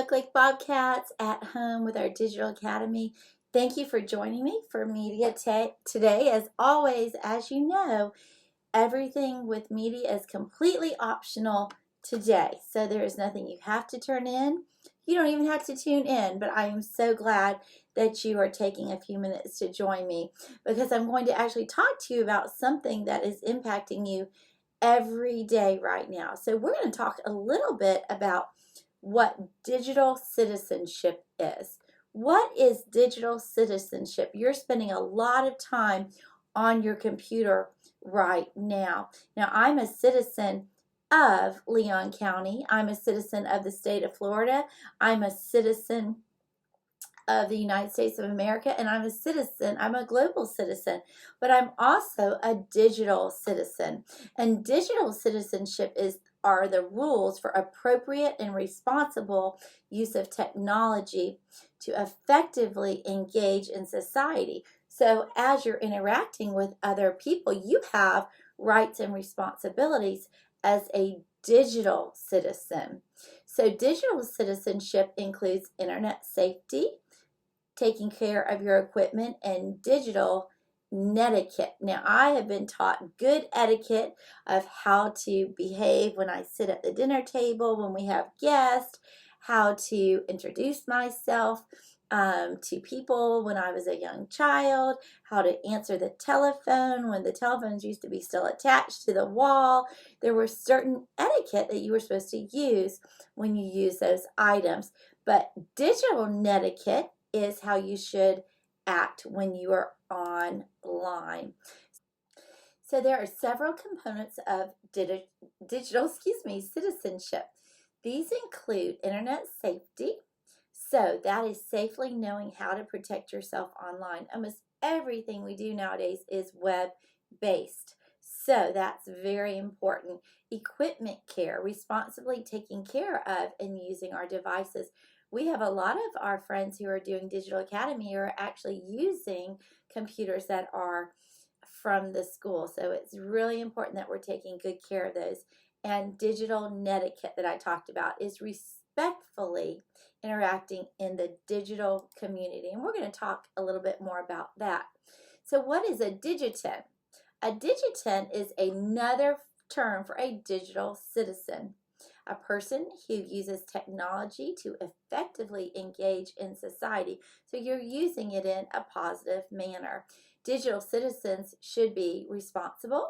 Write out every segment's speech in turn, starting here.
Buck Lake Bobcats at home with our Digital Academy. Thank you for joining me for media today. As always, as you know, everything with media is completely optional today. So there is nothing you have to turn in. You don't even have to tune in, but I am so glad that you are taking a few minutes to join me because I'm going to actually talk to you about something that is impacting you every day right now. So we're going to talk a little bit about what digital citizenship is. What is digital citizenship? You're spending a lot of time on your computer right now. Now, I'm a citizen of Leon County. I'm a citizen of the state of Florida. I'm a citizen of the United States of America, and I'm a citizen. I'm a global citizen, but I'm also a digital citizen. And digital citizenship are the rules for appropriate and responsible use of technology to effectively engage in society. So as you're interacting with other people, you have rights and responsibilities as a digital citizen. So digital citizenship includes internet safety, taking care of your equipment, and digital netiquette. Now, I have been taught good etiquette of how to behave when I sit at the dinner table, when we have guests, how to introduce myself to people when I was a young child, how to answer the telephone when the telephones used to be still attached to the wall. There were certain etiquette that you were supposed to use when you use those items. But digital netiquette is how you should act when you are online. So there are several components of digital citizenship. These include internet safety. So that is safely knowing how to protect yourself online. Almost everything we do nowadays is web-based. So that's very important. Equipment care, responsibly taking care of and using our devices. We have a lot of our friends who are doing Digital Academy who are actually using computers that are from the school. So it's really important that we're taking good care of those. And digital netiquette that I talked about is respectfully interacting in the digital community. And we're going to talk a little bit more about that. So what is a digitin? A digitin is another term for a digital citizen, a person who uses technology to effectively engage in society. So you're using it in a positive manner. Digital citizens should be responsible,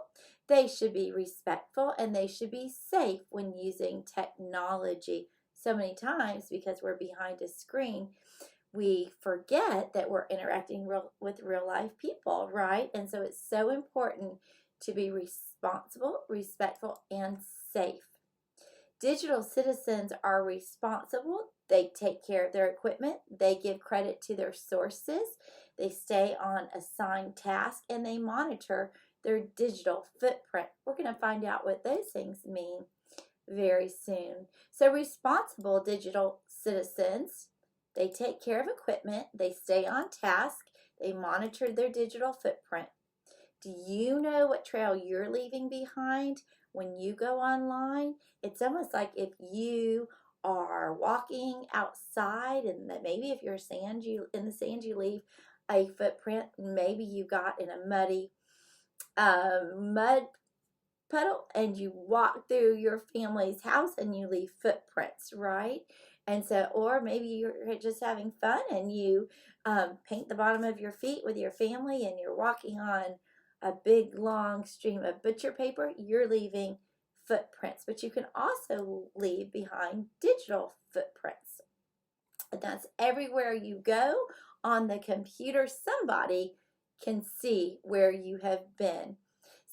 they should be respectful, and they should be safe when using technology. So many times, because we're behind a screen, we forget that we're interacting with real life people, right? And so it's so important to be responsible, respectful, and safe. Digital citizens are responsible. They take care of their equipment. They give credit to their sources. They stay on assigned tasks, and they monitor their digital footprint. We're going to find out what those things mean very soon. So responsible digital citizens, they take care of equipment. They stay on task. They monitor their digital footprint. Do you know what trail you're leaving behind when you go online? It's almost like if you are walking outside, and that maybe if you're in the sand, you leave a footprint. Maybe you got in a muddy mud puddle and you walk through your family's house and you leave footprints, right? And so, or maybe you're just having fun and you paint the bottom of your feet with your family and you're walking on a big long stream of butcher paper. You're leaving footprints, but you can also leave behind digital footprints. And that's everywhere you go on the computer. Somebody can see where you have been.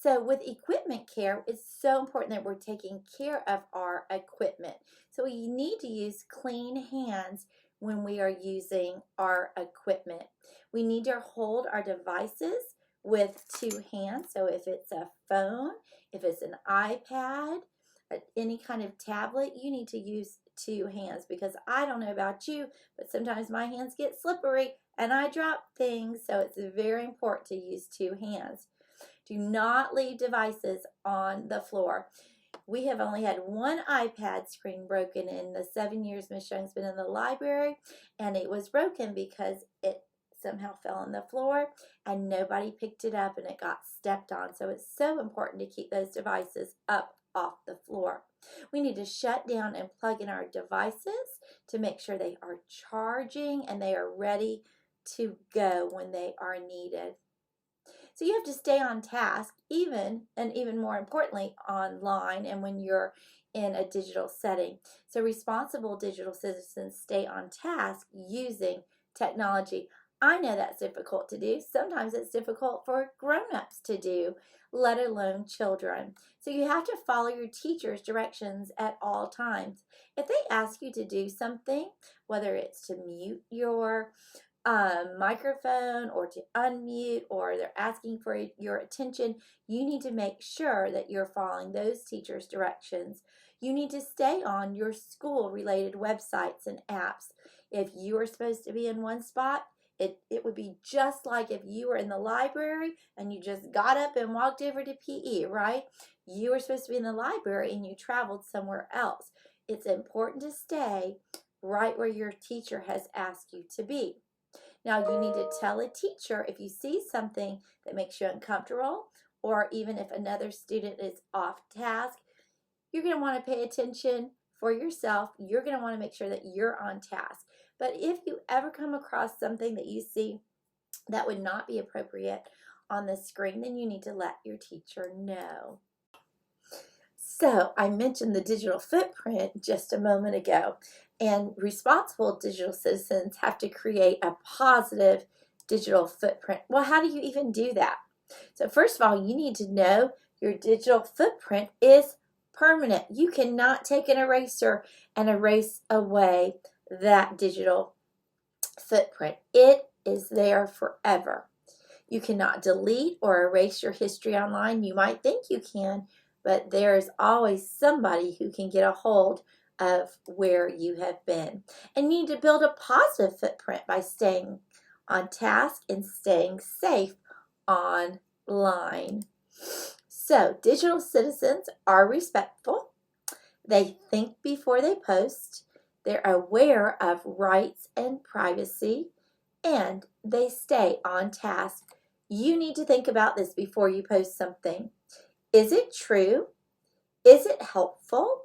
So with equipment care, it's so important that we're taking care of our equipment. So we need to use clean hands when we are using our equipment. We need to hold our devices with two hands. So if it's a phone, if it's an iPad, any kind of tablet, you need to use two hands, because I don't know about you, but sometimes my hands get slippery and I drop things. So it's very important to use two hands. Do not leave devices on the floor. We have only had one iPad screen broken in the 7 years Miss Young's been in the library, and it was broken because it somehow fell on the floor and nobody picked it up and it got stepped on. So it's so important to keep those devices up off the floor. We need to shut down and plug in our devices to make sure they are charging and they are ready to go when they are needed. So you have to stay on task, even more importantly, online and when you're in a digital setting. So responsible digital citizens stay on task using technology. I know that's difficult to do. Sometimes it's difficult for grown-ups to do, let alone children. So you have to follow your teacher's directions at all times. If they ask you to do something, whether it's to mute your microphone or to unmute, or they're asking for your attention, you need to make sure that you're following those teachers' directions. You need to stay on your school related websites and apps. If you are supposed to be in one spot, it would be just like if you were in the library and you just got up and walked over to PE, right? You were supposed to be in the library and you traveled somewhere else. It's important to stay right where your teacher has asked you to be. Now, you need to tell a teacher if you see something that makes you uncomfortable, or even if another student is off task, you're going to want to pay attention for yourself. You're going to want to make sure that you're on task. But if you ever come across something that you see that would not be appropriate on the screen, then you need to let your teacher know. So I mentioned the digital footprint just a moment ago, and responsible digital citizens have to create a positive digital footprint. Well, how do you even do that? So first of all, you need to know your digital footprint is permanent. You cannot take an eraser and erase away that digital footprint. It is there forever. You cannot delete or erase your history online. You might think you can, but there is always somebody who can get a hold of where you have been. And you need to build a positive footprint by staying on task and staying safe online. So, digital citizens are respectful. They think before they post. They're aware of rights and privacy, and they stay on task. You need to think about this before you post something. Is it true? Is it helpful?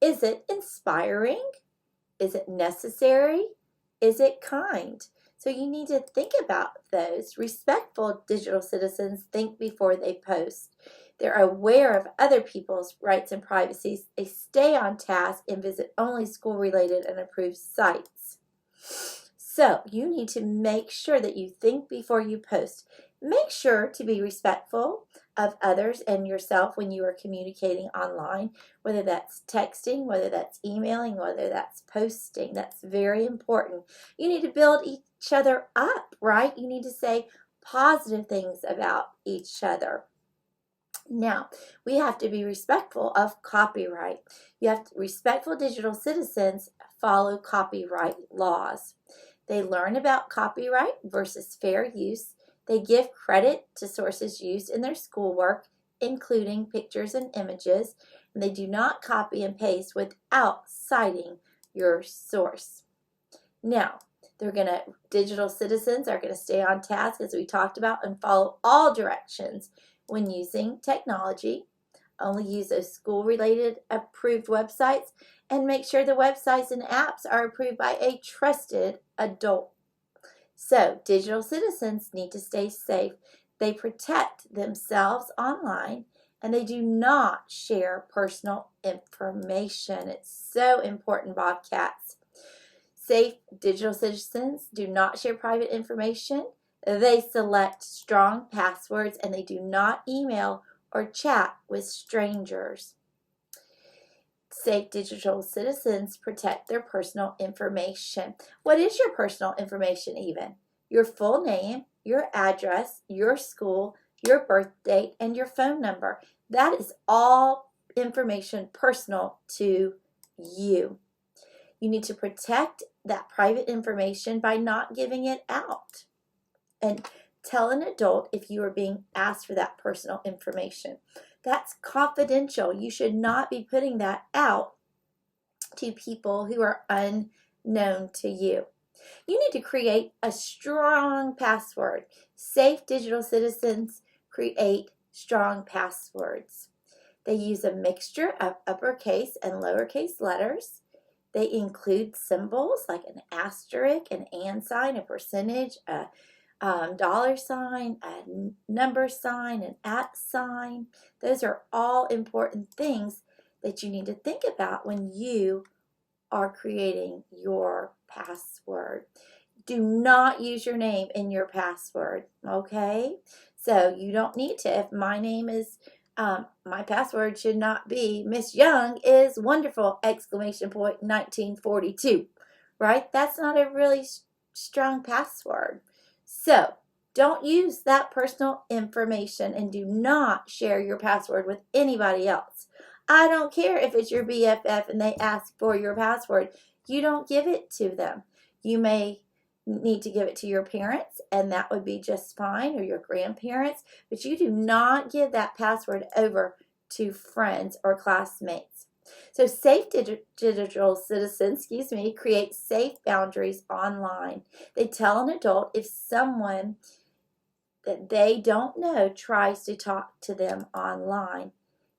Is it inspiring? Is it necessary? Is it kind? So you need to think about those. Respectful digital citizens think before they post. They're aware of other people's rights and privacies. They stay on task and visit only school-related and approved sites. So you need to make sure that you think before you post. Make sure to be respectful of others and yourself when you are communicating online, whether that's texting, whether that's emailing, whether that's posting. That's very important. You need to build each other up, right? You need to say positive things about each other. Now, we have to be respectful of copyright. Respectful digital citizens follow copyright laws. They learn about copyright versus fair use. They give credit to sources used in their schoolwork, including pictures and images, and they do not copy and paste without citing your source. Now, digital citizens are going to stay on task, as we talked about, and follow all directions when using technology. Only use those school-related approved websites, and make sure the websites and apps are approved by a trusted adult. So, digital citizens need to stay safe. They protect themselves online, and they do not share personal information. It's so important, Bobcats. Safe digital citizens do not share private information. They select strong passwords, and they do not email or chat with strangers. Safe digital citizens protect their personal information. What is your personal information even? Your full name, your address, your school, your birth date, and your phone number. That is all information personal to you. You need to protect that private information by not giving it out. And tell an adult if you are being asked for that personal information. That's confidential. You should not be putting that out to people who are unknown to you. You need to create a strong password. Safe digital citizens create strong passwords. They use a mixture of uppercase and lowercase letters. They include symbols like an asterisk, an and sign, a percentage, a dollar sign, a number sign, an at sign. Those are all important things that you need to think about when you are creating your password. Do not use your name in your password, okay? So you don't need to. If my name is, my password should not be Miss Young is wonderful, exclamation point 1942, right? That's not a really strong password. So don't use that personal information and do not share your password with anybody else. I don't care if it's your BFF and they ask for your password. You don't give it to them. You may need to give it to your parents, and that would be just fine, or your grandparents, but you do not give that password over to friends or classmates. So safe digital citizens, create safe boundaries online. They tell an adult if someone that they don't know tries to talk to them online.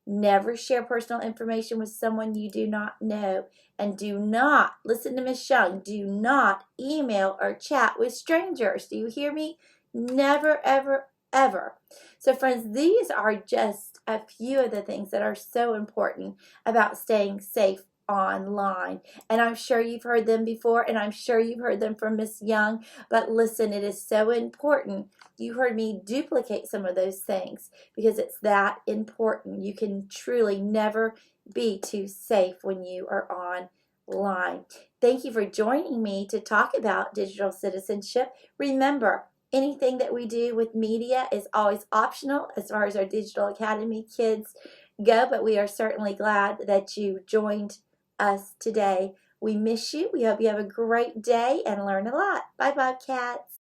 Never share personal information with someone you do not know. And do not, listen to Miss Young, do not email or chat with strangers. Do you hear me? Never, ever, ever. So friends, these are just a few of the things that are so important about staying safe online. And I'm sure you've heard them before, and I'm sure you've heard them from Miss Young. But listen, it is so important. You heard me duplicate some of those things because it's that important. You can truly never be too safe when you are online. Thank you for joining me to talk about digital citizenship. Remember, anything that we do with media is always optional as far as our Digital Academy kids go, but we are certainly glad that you joined us today. We miss you. We hope you have a great day and learn a lot. Bye, Bobcats.